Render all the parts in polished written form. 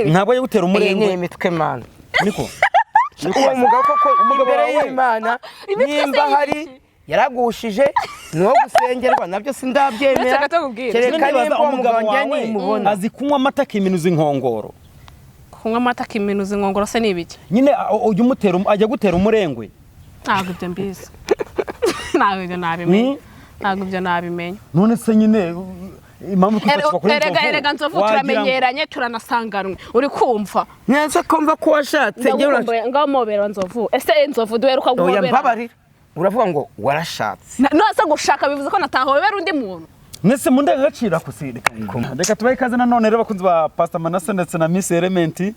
ntabwo yo gutera umurengwe ni imitwe mana niko uwo mugabo koko imbere y'Imana nimba hari yaragushije no gusengerwa nabyo sindabyemera kereka nimba umugabo wanjye nimubona azi kunywa amata kiminuza inkongoro kunywa amata kiminuza inkongoro se nibiki nyine ujye umutera ajya gutera umurengwe ntabwo ibyo mbizi ntabwo ibyo nabimenye ntabwo ibyo nabimenye none se nyine impamvu kwifashishwa kuri erega nzovu turamenyeranye turanasanganwe uri kumva neza kumva ko washatse ngaho mobera nzovu ese nzovu duheruka guhobera oya mbabarira uravuga ngo warashatse nose gushaka bivuze ko natahobera undi muntu nese mu ndagaciro akusireka reka tubaye ikaze nanone rero bakunzi ba Pastor Manase ndetse na Miss Element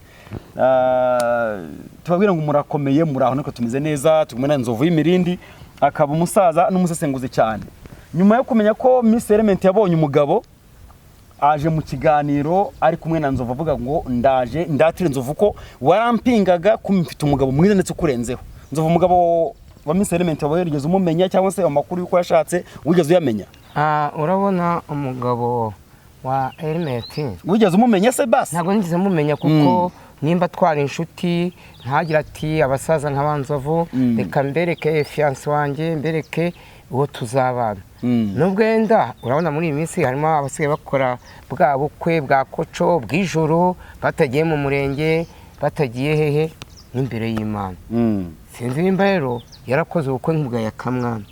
tubabwira ngo murakomeye muraho niko tumeze neza tugumwe na nzovu y'imirindi akaba umusaza n'umusesenguzi cyane nyuma yo kumenya ko Miss Element yabonye umugabo aje mu kiganiro ari kumwe na nzovu avuga ngo ndaje ndatire nzovu ko warampingaga kumfite umugabo mwiza ndetse kurenzeho nzovu umugabo wa Miss Element waberigeze umumenya cyangwa se amakuru yuko yashatse wigeze uyamenya urabona umugabo wa Element wigeze umumenya se basi ntabwo nigeze mumenya kuko nimba twari inshuti ntagira ati abasaza nk'abanzovu reka mbereke fiance wanjye mbereke uwo tuzabana nubwenda urabona muri iyi minsi harimo abasigaye bakora bwa bukwe bwa koco bw'ijoro batagiye mu murenge batagiye hehe n'imbere y'Imana sinzi nimba rero yarakoze ubukwe nk'ubwa Yakamwana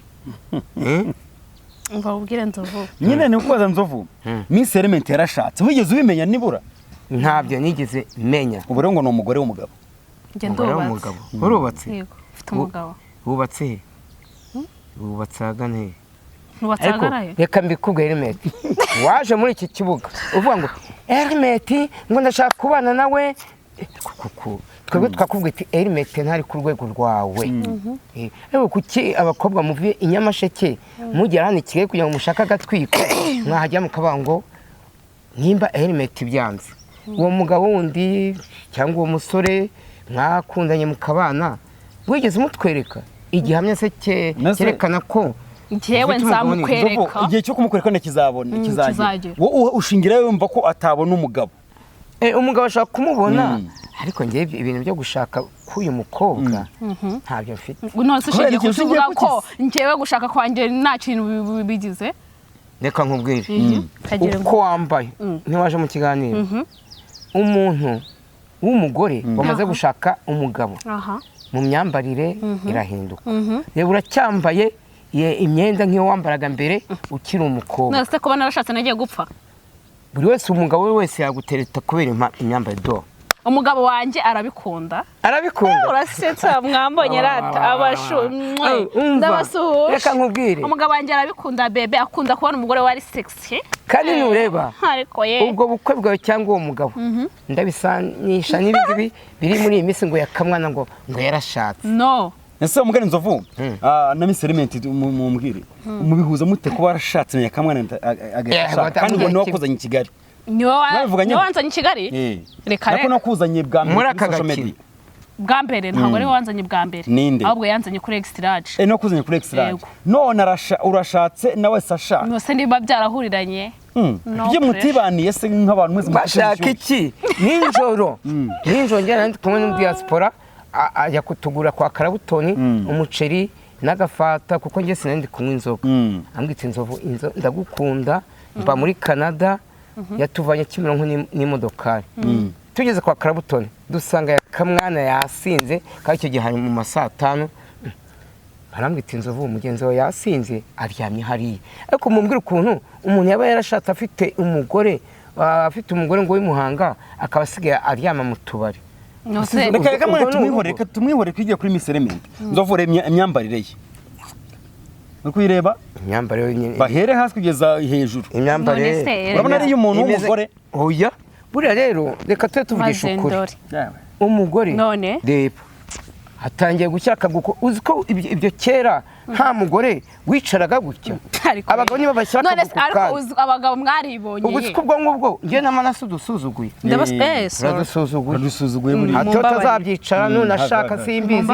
mbabwire nzovu nyine ni ukubaza nzovu Miss Element yarashatse wigeze ubimenya nibura ntabyo nigeze menya ubu rero ngo ni umugore w'umugabo njye ndubatse urubatse yego ufite umugabo wubatse he wubatse agana he ntubatse agana he reka mbikubwire Element waje muri iki kibuga uvuga ngo Element ngo ndashaka kubana nawe twebwe twakubwira ati Element ntari ku rwego rwawe ariko kuki abakobwa muvuye inyamasheke mugera hano Kigali kugira ngo mushaka agatwiko mwahajya mukavuga ngo nimba Element byanze uwo mugabo wundi cyangwa uwo musore mwakundanye mukabana wigeze umutwereka igihamya se cyerekana ko njyewe nzamukwereka igihe cyo kumukwereka kizagera wowe ushingira yumva ko atabona umugabo umugabo ashaka kumubona ariko ngiye ibintu byo gushaka k'uyu mukobwa ntabyo mfite none se ushingiye kuvuga ko njyewe gushaka kwanjye nta kintu bigize reka nkubwire uko wambaye ntiwaje mu kiganiro umuntu w'umugore wamaze gushaka umugabo mu myambarire irahinduka reba uracyambaye imyenda nk'iyo wambaraga mbere ukiri umukobwa nase ko narashatse nagiye gupfa buri wese umugabo we wese yagutereta kubera imyambarire do umugabo wanjye arabikunda urasetsa mwambonye rata ndabasuhuje reka nkubwire umugabo wanjye arabikunda bebe akunda kubona umugore wari sexy kandi nureba ariko ye ubwo bukwe bwawe cyangwa uwo mugabo ndabisanisha n'ibindi biri muri iyi minsi ngo Yakamwana ngo yarashatse no ese umugani nzovu na Miss Element mumbwire mubihuza mute kuba warashatse na Yakamwana agashaka kandi ngo niwe kuzanye i Kigali niwe wanzanye i Kigali reka reka no kuzanye bwa muri social media bwa mbere ntabwo ari wanzanye bwa mbere ahubwo yanzanye kuri Extrage no kuzanye kuri Extrage none urashatse nawe sashaka nose niba byarahuriranye bye mutibaniye se nk'abantu mwese bashaka iki ninjoro njye ndi kumwe n'umu diaspora ajya kutugura kwa Karabutoni umuceri n'agafata kuko njye sinandi kunywa inzoga ambwitse inzovu ndagukunda mba muri Canada yatuvanye Kimironko n'imodokari tugeze kwa Karabutoni dusanga Yakamwana yasinze kandi icyo gihe hari mu masaa 5 arambwita inzovu umugenzi we yasinze aryamye hariya ariko mumbwira ukuntu umuntu yaba yarashatse afite umugore ngo w'imuhanga akaba asigaye aryama mu tubari reka tumwihore kwigiye kuri Miss Element nzovure imyambarire ye uri kuyireba imyambarire nyine bahere hasi kugeza hejuru imyambarire urabona ari umuntu w'umugore oya buriya rero reka tuvugisha ukuri umugore reba hatangiye gushyira akaguko uzi ko ibyo kera nta mugore wicaraga gutya abagabo niba bashyira akaguko ariko abagabo mwaribonye ubwo siko ubwo ngubwo ngiye n'amaraso dusuzuguye dusuzuguye muri hato tazabyicara nunashaka simbizi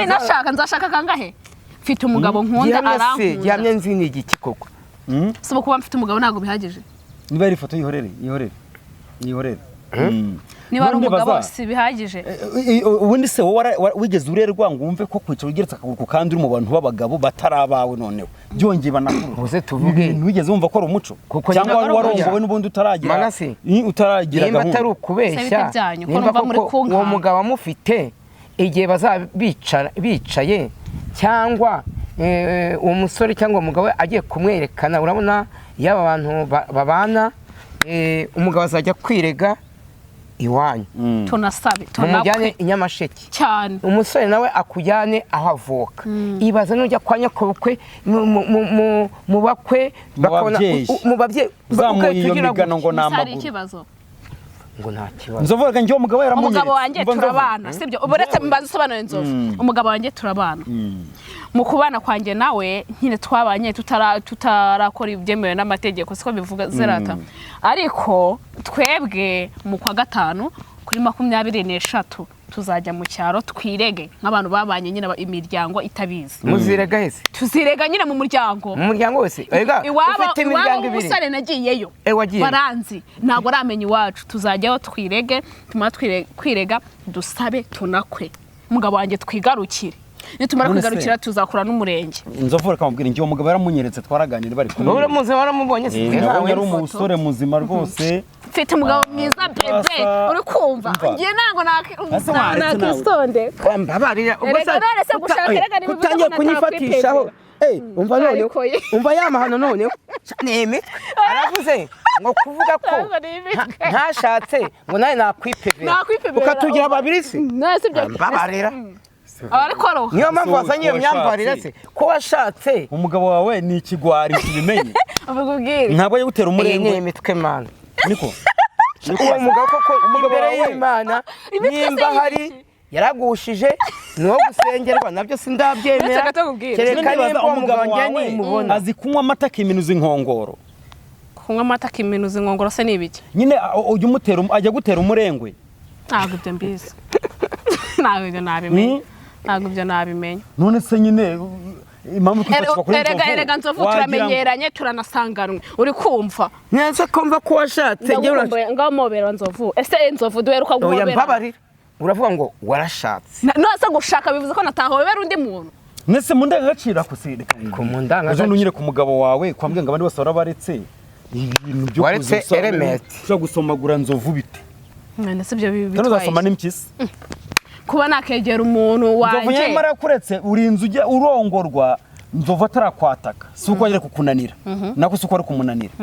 nashaka nzashaka kangahe mfite umugabo nkunda arankunda gihamye nzi ni igiki koko so kuba mfite umugabo ntago bihagije niba ari ifoto yihorere nihorere niba ari umugabo si bihagije ubundi se wowe wigeze urerwa ngo wumve ko kwicara ugeretse akaguru ku kandi uri mu bantu b'abagabo batarabawe noneho byongeye banakuru uze tuvuge wigeze wumva ko ari umuco cyangwa warongowe n'ubundi utaragira nimba atari ukubeshya nimba koko uwo mugabo amufite igihe bicaye cyangwa uwo musore cyangwa umugabo agiye kumwerekana urabona iyo aba bantu babana umugabo azajya kwirega iwanyu tunasabe mumujyane i Nyamasheke cyane umusore nawe akujyane aho avuka ibaza n'ujya kwa nyakobukwe mu bakwe mu babyeyi uzamuye iyo migano ngo namaguru ngo nta kibazo nzovuga ngo umugabo yaramunye umugabo wanjye turabana sibyo uburetse mbanze sobanura Nzovu umugabo wanjye turabana mu kubana kwanjye nawe nyine twabanye tutarakora ibyemewe n'amategeko siko bivuga zerata ariko twebwe mu kwa gatanu kuri 23 tuzajya mu cyaro twirege nk'abantu babanye nyine imiryango itabizi muzirega hese tuzirega nyine mu muryango wese ega ufite imiryango ibiri umusare nagiyeyo baranzi ntago ramenya iwacu tuzajyaho twirege tumara kwirega dusabe tunakwe umugabo wanjye twigarukire nitumara kwigarukira tuzakura n'umurenge Nzovu reka mubwira ngiye umugabo yaramunyeretse twaraganira bari kumwe wowe muze waramubonye se nawe yari umusore muzima rwose mfite umugabo mwiza bebe uri kumva ngiye nango nakistonde mbabarira utangiye kunyifatishaho umva none umva yamahano none neme aravuze ngo kuvuga ko ntashatse ngo nawe nakwipevera ukatugira babiri se mbabarira abarikoro niyo mpamvu wazanye iyo myambarire se ko washatse umugabo wawe ni ikigwari kibimenye ubugubwire ntabwo yagutera umurengwe ni imitwe mana niko uwo mugabo koko imbere y'Imana nimba hari yaragushije no gusengerwa nabyo sindabyemera kereka nimba umugabo wanjye nimubona azi kunywa amata kiminuza inkongoro kunywa amata kiminuza inkongoro se nibiki nyine ujya umutera ajya gutera umurengwe ntabwo ibyo mbizi ntabwo ibyo nabimenye ntabwo ibyo nabimenye none se nyine impamvu kwifashishwa kuri erega Nzovu turamenyeranye turanasanganwe uri kumva neza kumva ko washatse ngaho mobera Nzovu ese Nzovu duheruka guhobera oya mbabarira uravuga ngo warashatse nose gushaka bivuze ko natahobera undi muntu nese mu ndangagaciro akusireka ku mu ndangagaciro unyire ku mugabo wawe kwambwe ngo abandi bose barabaretse ibintu byo waretse element cyo gusomagura Nzovu bite nese ibyo bitwaye uzasoma n'impyisi kuba nakegera umuntu wanje Nzovu nyamara kuretse urinze ujya urongorwa Nzovu atarakwataka si uko agere kukunanira nako si uko ari kumunanira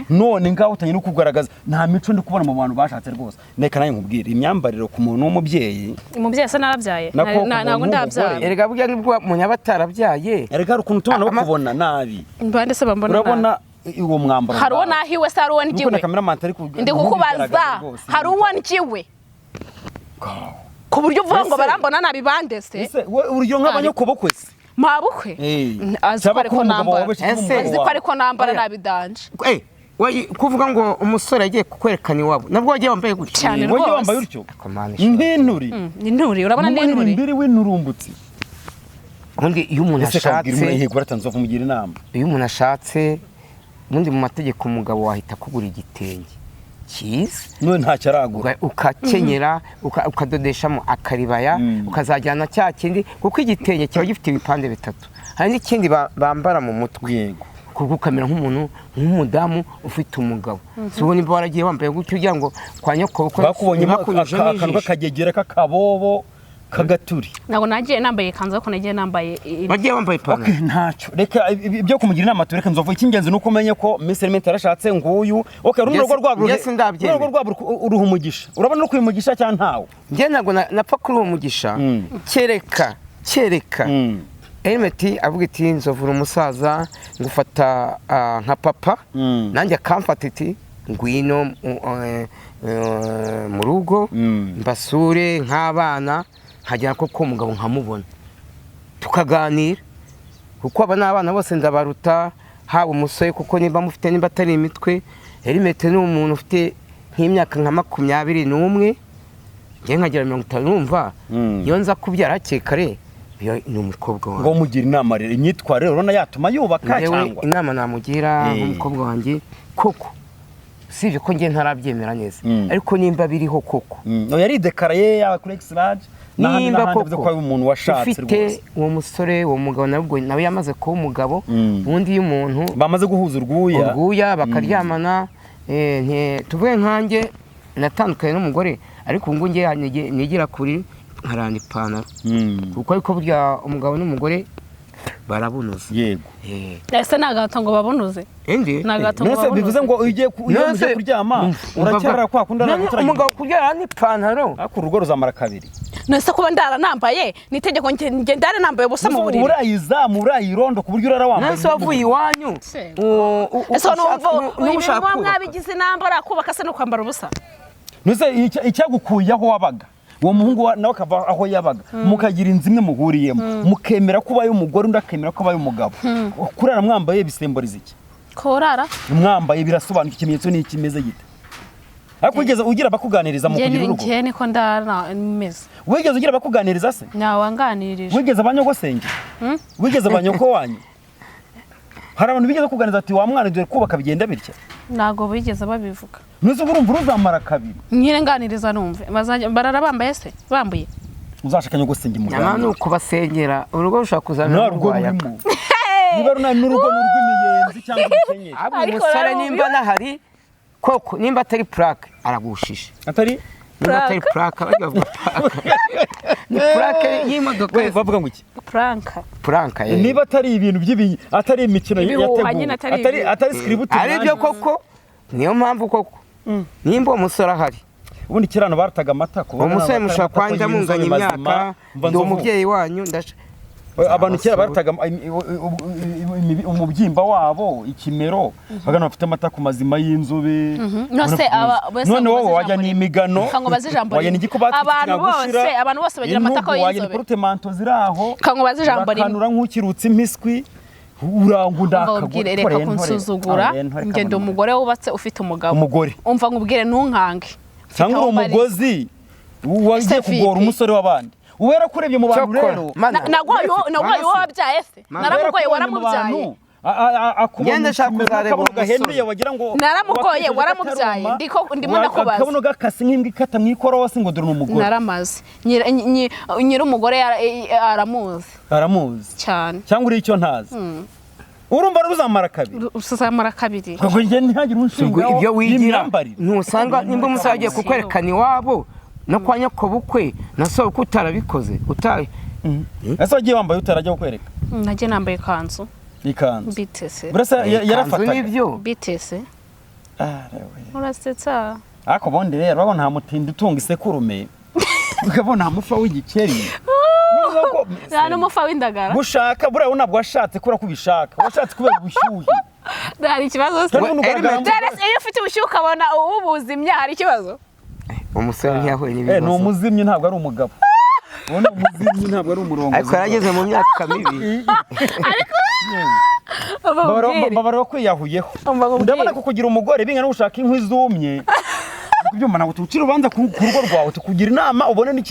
none ngaho utanye no kugaragaza nta mico ndi kubona mu bantu bashatse rwose neka nayo nkubwira imyambariro ku muntu w'umubyeyi umubyeyi se narabyaye ntago ndabyaye erega burya nibwo munyabatarabyaye erega ukuntu tubona no kubona nabi mbande se bambona urabona uwo mwambaro hari uwo nahiwe se hari uwo ngiwe ndi kukubaza hari uwo ngiwe ku buryo uvuga ngo barambona nabi bande se urugero nk'abanyokobokwe se mabukwe ariko nambara nabidanje kuvuga ngo umusore agiye kukwerekana iwabo nabwo wagiye wambaye gutya cyane rwose wambaye utyo nk'inturi inturi urabona n'inturi imbere w'inturumbutsi ubundi iyo umuntu ashatse mugira inama iyo umuntu ashatse ubundi mu mategeko umugabo wahita kugura igitenge cyiza none ntacyo aragura ukakenyera ukadodeshamo akaribaya ukazajyana cya kindi kuko igitenge kiba gifite ibipande bitatu hari n'ikindi bambara mu mutwe yego kuko ukamera nk'umuntu nk'umudamu ufite umugabo si ubu nimba waragiye wambaye gutyo ugira ngo kwa nyokobukwe bakubonyemo akantu k'akagegera k'akabobo kagaturi ntabwo nagiye nambaye ikanzu ariko nagiye nambaye bagiye wambaye ipantaro ntacyo reka ibyo kumugira inama tureka Nzovu icy'ingenzi nuko umenye ko Miss Element yarashatse nguyu runo rwabo uruha umugisha urabona no kwimugisha cyangwa ntawe njye ntabwo napfa kuri uwo mugisha kereka Element avuga iti Nzovu umusaza ngufata nka papa nanjye akamfata iti ngwino mu rugo mbasure nk'abana hajya koko umugabo nkamubona tukaganira kuko aba n'abana bose ndabaruta haba umusore kuko niba mufite niba atari imitwe Element ni umuntu ufite nk'imyaka nka 21 ngiye nkagira 50 numva iyo nza kubyara hakekare ni umukobwa wanjye ngo mugira inama rero imyitwarire urabona yatuma yubaka cyangwa inama namugira umukobwa wanjye koko usibye ko njye ntarabyemera neza ariko nimba biriho koko yari dekaraye yaba kuri X-Large nimba n'ahandi ko ari umuntu washatse ufite uwo musore uwo mugabo nawe yamaze kuba umugabo ubundi iyo umuntu bamaze guhuza urwuya bakaryamana tuvuge nkanjye natandukanye n'umugore ariko ubu ngubu nigira kuri nkarana ipantaro kuko ariko burya umugabo n'umugore barabunoze yego ese nagato ngo babunoze nagato ngo babunoze bivuze ngo ugiye kuryama uracyara kwa kundana umugabo kuryara n'ipantaro ako urugo ruzamara kabiri nese kuba ndara nambaye nitegeko nge ndare nambaye ubusa mu buriri urayizamu urayirondo ku buryo urara wambaye nese wavuye iwanyu ese n'ushaka mwabigize nambara kubaka se no kwambara ubusa nese icyagukuye aho wabaga uwo muhungu nawe akava aho yabaga mukagira inzu imwe muhuriyemo mukemera ko ubaye umugore undi akemera ko ubaye umugabo kurara mwambaye bisemboriza iki kurara mwambaye birasobanura ikimenyetso ni ikimeze gite ariko ugeze ugira bakuganiriza mu kugira urugo nge niko ndara meze wigeze ugira bakuganiriza se nyawanganirije wigeze abanyogosenge wigeze abanyoko wanyu hari abantu bigeze kuganiriza ati wa mwana dore kubaka bigenda bitya nago bigeze babivuga nuzo urumva uruzamara kabiri nyire nganiriza numve barara bambaye se bambuye uzashakanye gosenge mu Rwanda nuko basengera urugo rushaka kuzana urwaya niba runa n'urugo n'urw'imiyenzi cyangwa ibikenyeri umusore nimba nahari koko nimba atari plaque aragushisha atari nimba atari plaque bavuga ni plaque y'imodoka bavuga ngo iki plaque niba atari ibintu atari imikino yateguwe atari script ari byo koko niyo mpamvu koko nimba umusore ahari ubundi kirano barataga amata ko umusore mushaka kwanja munganya imyaka ndi umubyeyi wanyu abantu kera barataga umubyimba wabo ikimero bagana bafite amata ku mazima y'inzobe none wowe wajya n'imigano wajya n'igikuba abantu bose bagira amata ko y'inzobe wajya n'protemanto ziraho kango bazi jambo rimwe kanura nk'ukirutse impiswi urangu ndakagura reka kunsuzugura nge ndi umugore wubatse ufite umugabo umva nkubwire ntunkange cyangwa umugozi wagiye kugora umusore w'abandi ubera kurebye mu bantu rero nagwaye wabyaye se naramugoye waramubyaye ngende shaka kuzareba umusore wagira ngo naramugoye waramubyaye ndimo ndakubaza akabuno gakase nk'imbwa ikata mwikorosi ngo dore n'umugore naramaze nyiri umugore aramuzi cyane cyangwa uri icyo ntazi urumva ruzamara kabiri uzamara kabiri ngo nge ntihagire unshinga ibyo wigira ntusanga nimba umusore agiye kukwerekana iwabo no kwa nyakobukwe nasohoye ko utarabikoze ese wagiye wambaye utarajya kukwereka nagiye nambaye ikanzu bitese burasa yarafataga n'ibyo bitese urasetsa ako bondi rero urabona nta mutindi utunga isekurume ukabona nta mufa w'igikeri nta n'umufa w'indagara gushaka buriya ntabwo washatse kubera ko ubishaka washatse kubera ubushyuhe hari ikibazo se iyo ufite ubushyuhe ukabona ubuzimya hari ikibazo umusore ntiyahuye n'ibibazo ni umuzimyi ntabwo ari umugabo ubona umuzimyi ntabwo ari umurongo ariko yarageze mu myaka mibi ariko babara kwiyahuyeho ndabona ko kugira umugore binga no gushaka inkwi zumye kubyumva ntabwo tucira ubanza ku rugo rwawe tukugira inama ubone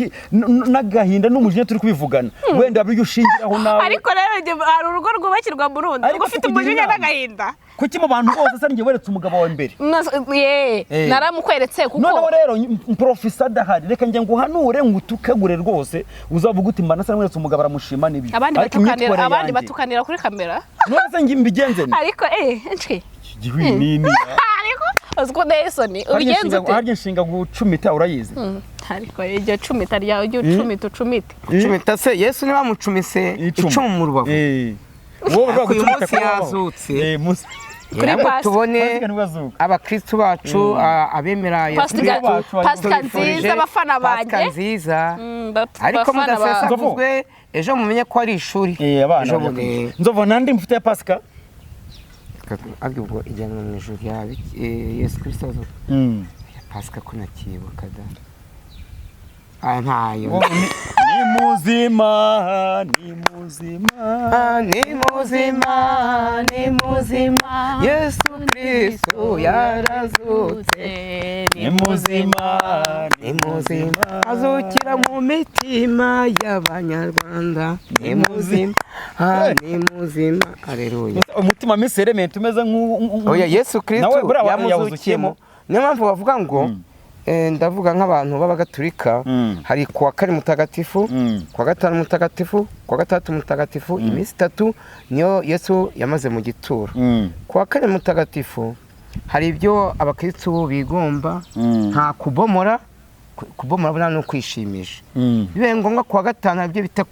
n'agahinda n'umujinya turi kubivugana wenda buryo ushingiraho nawe ariko rero hari urugo rwubakirwa mu rundi ufite umujinya n'agahinda kuki mu bantu bose se njye weretse umugabo wawe mbere naramukweretse kuko noneho rero profesa adahari reka njye nguhanure ngutukegure rwose uzavuga uti mbana se namweretse umugabo aramushima n'ibyo abandi batukanira kuri kamera none se njye mbigenze ariko nce nini uziko Nelson ubigenze ute harya nshinga gucumita urayizi ariko iryo cumita ryawe iryo cumita se Yesu niba mucumise icumu mu rubavu wowe rwagucumita yazutse kuri pasi tubone abakristo bacu abemera pasika nziza abafana banjye ariko mudasesaguzwe ejo mumenye ko ari ishuri ejo nzova nandi mufite ya pasika ubwo ijyanwa mu ijuru ya Yesu Kristo pasika ko nakibuka da ntayo ni muzima Yesu Kristo yarazutse ni muzima azukira mu mitima y'abanyarwanda ni muzima haleluya umutima Miss Element umeze oya Yesu Kristo yamuzukiyemo niyo mpamvu bavuga ngo ndavuga nk'abantu b'abagatulika hari kuwa kane mutagatifu kuwa gatanu mutagatifu kuwa gatandatu mutagatifu iminsi 3 niyo Yesu yamaze mu gituro. Kuwa kane mutagatifu hari ibyo abakristo bigomba nta kubomora buna no kwishimisha. Bibe ngombwa kuwa gatanu ibyo bita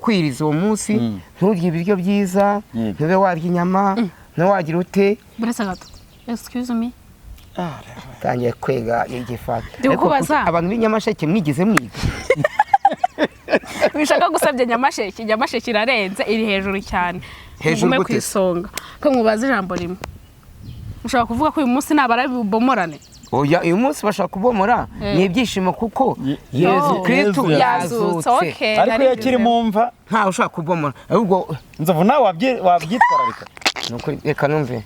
kwiriza uwo munsi nturye ibiryo byiza ntube warya inyama ntiwagira ute. Buretse gato excuse me tangiye kwega igifata abantu b'inyamasheke mwigize mwiga bishaka gusabye nyamasheke irarenze iri hejuru cyane hejuru gute kwisonga ko mubaza ijambo rimwe ushaka kuvuga ko uyu munsi nabara bibomorane. Oya uyu munsi bashaka kubomora ni ibyishimo kuko Yesu Kristo yazutse ariko yakiri mumva nta ushaka kubomora ahubwo Nzovu nawe wabyitwararika nuko reka numve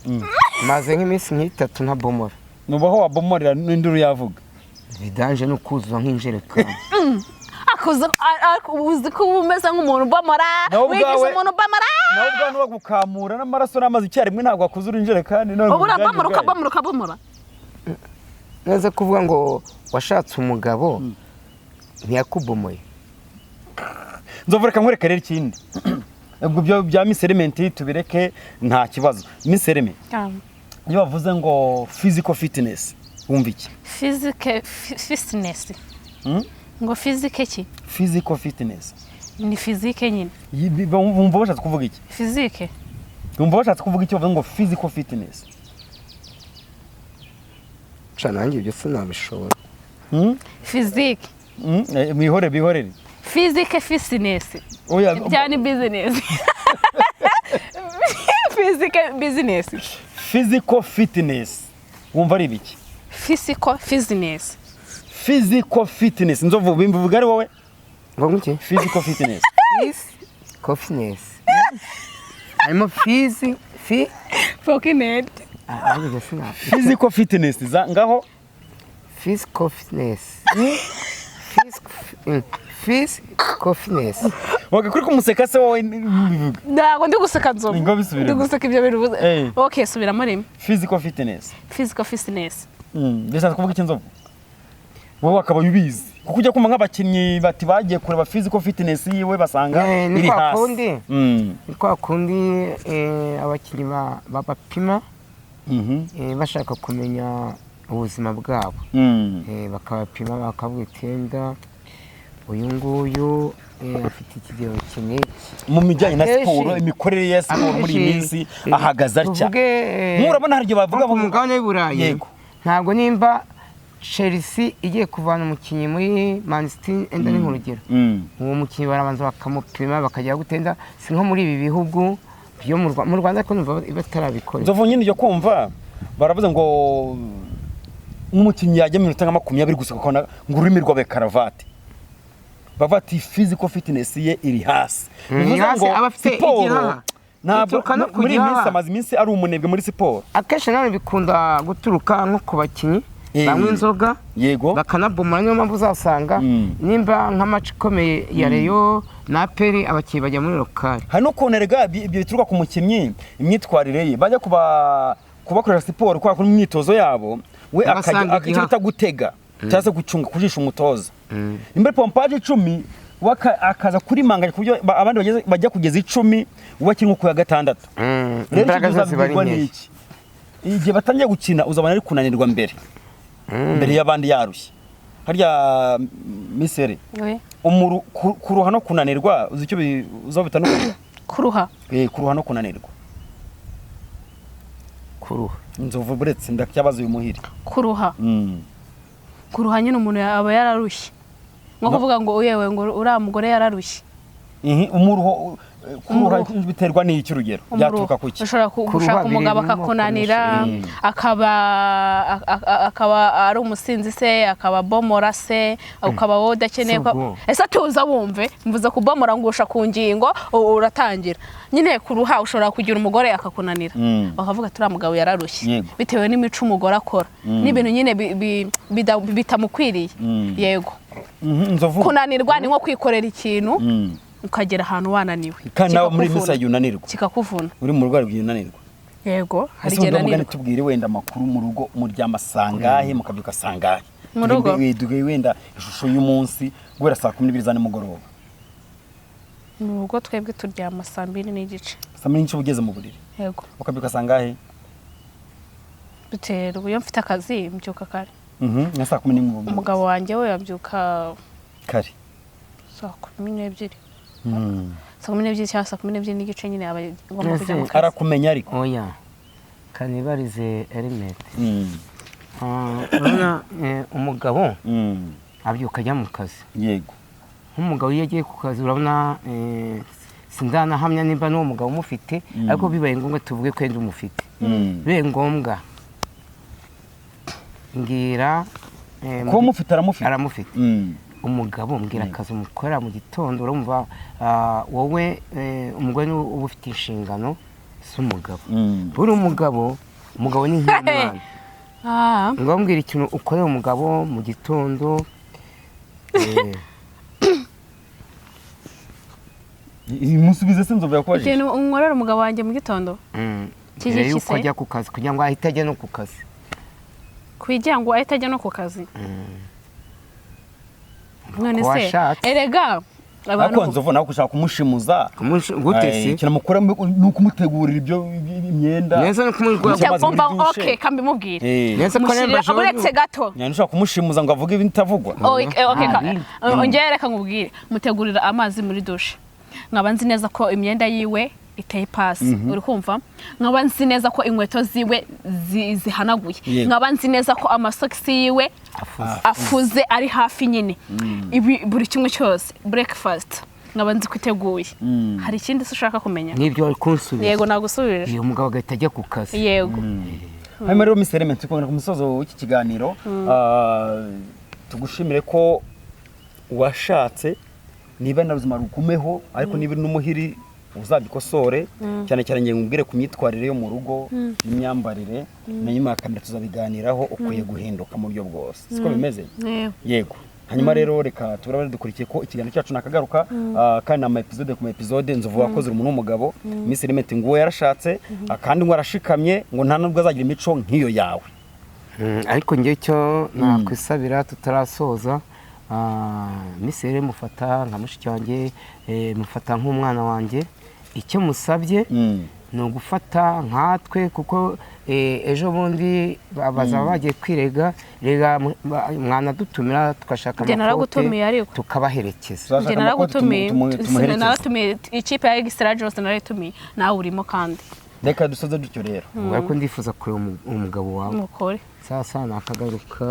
maze nk'iminsi 3 nta bomora nubaho wabomorera n'induru yavuga bidanje no kuzuza nk'injerekana akuza uzi ko umeze nk'umuntu bomora wigize umuntu bomora nawe ubwantu bagukamura n'amaraso n'amazi icyarimwe ntabwo akuzura injerekani none ubura bomora neza kuvuga ngo washatse umugabo ntiyakubomoye. Nzovu reka nkwereka rero ikindi ubwo bya Miss Element tubireke nta kibazo. Miss Element iyo bavuze ngo physical fitness wumva iki? Physical fitness ngo physique ki? Physical fitness ni physique nyine. Wumva bashatse kuvuga iki? Physique wumva bashatse kuvuga iki bavuga ngo physical fitness? Canange ibyo sinabishobora. Physique bihorere physique fitness oya byani business physical fitness wumva ari biki? physical fitness Nzovu bimvuga ari wowe ngo nguki physical fitness I'm Fokinet physical fitness ngaho physical fitness kuri kumuseka se wowe ntabwo ndi guseka Nzovu ngo bisubire ndi guseka ibyo bintu okay subiramo rimwe physical fitness ndashaka kuvuga iki Nzovu wowe akaba ubizi kuko ujya kuma nk'abakinnyi bati bagiye kureba physical fitness yiwe basanga iri hasi ni kwa kundi abakinnyi bapima bashaka kumenya ubuzima bwabo bakabapima bakavuga itenda uyu nguyu afite ikigero kiniki mu mijyanye na siporo imikorere ya siporo muri iyi minsi ahagaze atya murabona hari igihe bavuga mu mugabane w'Iburayi ntabwo nimba Chelsea igiye kuvana umukinnyi muri Man City enda ni nk'urugero uwo mukinnyi barabanza bakamupima bakajya gutenda si nko muri ibi bihugu byo mu Rwanda ko numva batarabikora. Nzovu nyine yo kumva baravuze ngo nk'umukinnyi yajya mu minota 20 gusa ukabona ngo ururimi rwabe karavati bavati physical fitness ye iri hasi bivuze ngo abafite igihaha ntabwo muri iminsi ari umunebwe muri siporo akenshi none bikunda guturuka nko ku bakinnyi bamwe inzoga yego bakanabomora niyo mpamvu uzasanga nimba nk'amaci ikomeye ya Rayon na Peri abakinnyi bajya muri lokale hari no konerega ibyo bituruka ku mukinnyi imyitwarire ye bajya kubakorera siporo kwa kuri imyitozo yabo we akajya gutega cyase gucunga kujisha umutoza imbere pompage 10 akaza kuri manganya kubyo abandi bajya kugeza 10 wakiri nko ku ya 6 imbaraga zose bari nyinshi igihe batangiye gukina uzabana ari kunanirwa mbere y'abandi yarushye harya misere umuru kuruha no kunanirwa uzi icyo uzobita no kuruha kuruha no kunanirwa Nzovu buretse ndakyabaza uyu muhiri kuruha nyine umuntu aba yararushye nko kuvuga ngo yewe ngo uriya mugore yararushye umuruho kuruha biterwa n'iki urugero byaturuka kuki ushobora gushaka umugabo akakunanira akaba ari umusinzi se akaba bomora se akaba wowe udakeneye ko ese tuza wumve mvuze kubomora ngo usha ku ngingo uratangira nyine kuruha ushobora kugira umugore akakunanira bakavuga turi mugabo yararushye bitewe n'imico umugore akora n'ibintu nyine bitamukwiriye yego kunanirwa ni nko kwikorera ikintu ukagera ahantu wananiwe kana muri misa yunanirwa kikakuvuna uri mu rwari rw'yunanirwa yego hari ese igihe wenda mugani nanirwa tubwire wenda amakuru mu rugo muryama sangahe mukabyuka sangahe Mu rugo? duge wenda ishusho y'umunsi guhera saa 12 za nimugoroba. mu rugo twebwe turyama saa 2:30 saa 2 ugeze mu buriri yego ukabyuka sangahe? biterwa iyo mfite akazi mbyuka kare nka saa 10 umugabo wanjye we yabyuka kare saa 12 saa 12 cyangwa saa 12:30 nyine aba agomba kujya mu kazi. arakumenya ariko oya kanibarize element urabona umugabo abyuka ajya mu kazi yego nk'umugabo iyo agiye ku kazi urabona sindanahamya nimba n'uwo mugabo umufite ariko bibaye ngombwa tuvuge ko yenda umufite bibaye ngombwa mbwira kuba mufite aramufite umugabo mbwira akazi umukorera mu gitondo urumva wowe umugore uba ufite inshingano z'umugabo buri umugabo ni nk'umwana ngo mbwira ikintu ukorera umugabo mu gitondo musubize se nzovuga ko baje ikintu unkorera umugabo wanjye mu gitondo mbere yuko ajya ku kazi kugira ngo ahite ajya no ku kazi kugira ngo ahite ajya no ku kazi none se washatse. erega ariko nzovu nawe ushaka kumushimuza gute se kinamukora ni ukumutegurira ibyo imyenda neza no kumugura cyangwa okay kambimubwire neza ko nemba uretse gato nyane ushaka kumushimuza ngo avuge ibintu bitavugwa okay ongera reka nkubwire mutegurira amazi muri dushe nkaba nzi neza ko imyenda yiwe iteye pasi uri kumva nkaba nzi neza ko inkweto ziwe zihanaguye nkaba nzi neza ko amasokisi yiwe afuze ari hafi nyine buri kimwe cyose breakfast nkaba nzi ko iteguye hari ikindi se ushaka kumenya n'ibyo ari kunsubiza yego nagusubirira uyu mugabo agahita ajya ku kazi yego hanyuma rero Miss Element tukongera ku musozo w'iki kiganiro tugushimire ko washatse niba nabuzima rugumeho ariko niba n'umuhiri uzabikosore cyane cyane ngiye ngubwire ku myitwarire yo mu rugo n'imyambarire na nyuma kamera tuzabiganiraho ukwiye guhinduka mu buryo bwose siko bimeze yego hanyuma rero reka turabare dukurikiye ko ikiganiro cyacu nakagaruka kandi na episode ku episode nzovu wakoze umuntu w'umugabo Miss Element ngo yarashatse kandi ngo arashikamye ngo nta nubwo azagira imico nk'iyo yawe ariko ngiye cyo nakwisabira tutarasoza Miss Element mufata nka mushiki wanjye mufata nk'umwana wanjye icyo musabye ni ugufata nkatwe kuko ejo bundi bazaba bagiye kwirega rega mwanadutumira tugashaka amakote tukabaherekeza naratumiye ikipe ya Extra Jones naratumiye nawe urimo kandi reka dusoze dutyo rero ariko ndifuza kureba umugabo wawe mukore sasa nakagaruka